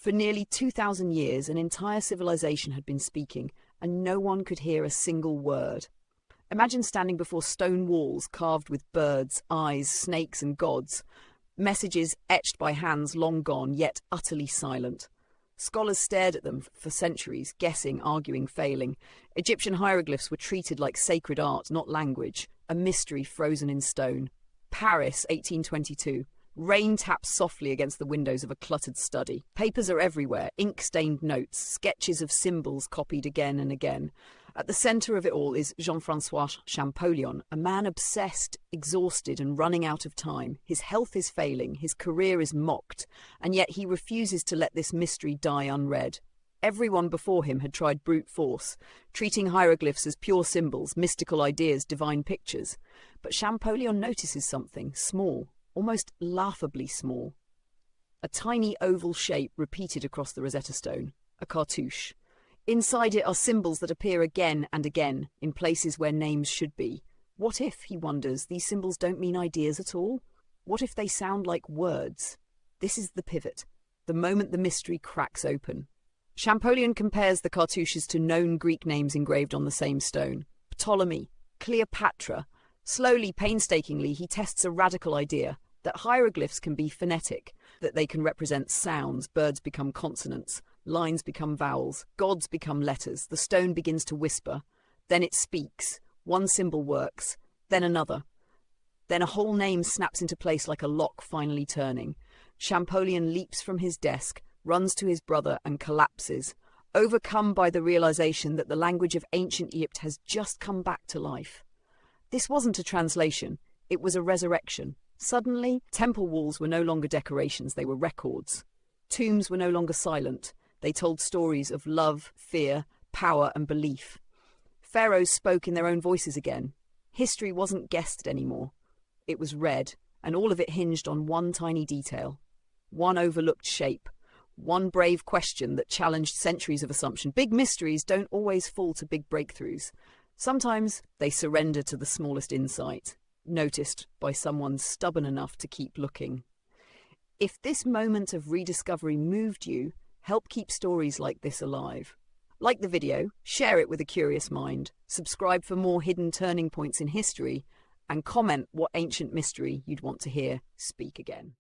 For nearly 2,000 years, an entire civilization had been speaking, and no one could hear a single word. Imagine standing before stone walls carved with birds, eyes, snakes, and gods, messages etched by hands long gone, yet utterly silent. Scholars stared at them for centuries, guessing, arguing, failing. Egyptian hieroglyphs were treated like sacred art, not language, a mystery frozen in stone. Paris, 1822. Rain taps softly against the windows of a cluttered study. Papers are everywhere, ink-stained notes, sketches of symbols copied again and again. At the centre of it all is Jean-François Champollion, a man obsessed, exhausted, and running out of time. His health is failing, his career is mocked, and yet he refuses to let this mystery die unread. Everyone before him had tried brute force, treating hieroglyphs as pure symbols, mystical ideas, divine pictures. But Champollion notices something small, almost laughably small. A tiny oval shape repeated across the Rosetta Stone, a cartouche. Inside it are symbols that appear again and again, in places where names should be. What if, he wonders, these symbols don't mean ideas at all? What if they sound like words? This is the pivot, the moment the mystery cracks open. Champollion compares the cartouches to known Greek names engraved on the same stone. Ptolemy, Cleopatra. Slowly, painstakingly, he tests a radical idea, that hieroglyphs can be phonetic, that they can represent sounds, birds become consonants, lines become vowels, gods become letters, the stone begins to whisper, then it speaks, one symbol works, then another. Then a whole name snaps into place like a lock finally turning. Champollion leaps from his desk, runs to his brother and collapses, overcome by the realization that the language of ancient Egypt has just come back to life. This wasn't a translation, it was a resurrection. Suddenly, temple walls were no longer decorations, they were records. Tombs were no longer silent. They told stories of love, fear, power, and belief. Pharaohs spoke in their own voices again. History wasn't guessed anymore. It was read, and all of it hinged on one tiny detail. One overlooked shape. One brave question that challenged centuries of assumption. Big mysteries don't always fall to big breakthroughs. Sometimes they surrender to the smallest insight, noticed by someone stubborn enough to keep looking. If this moment of rediscovery moved you, help keep stories like this alive. Like the video, share it with a curious mind, subscribe for more hidden turning points in history, and comment what ancient mystery you'd want to hear speak again.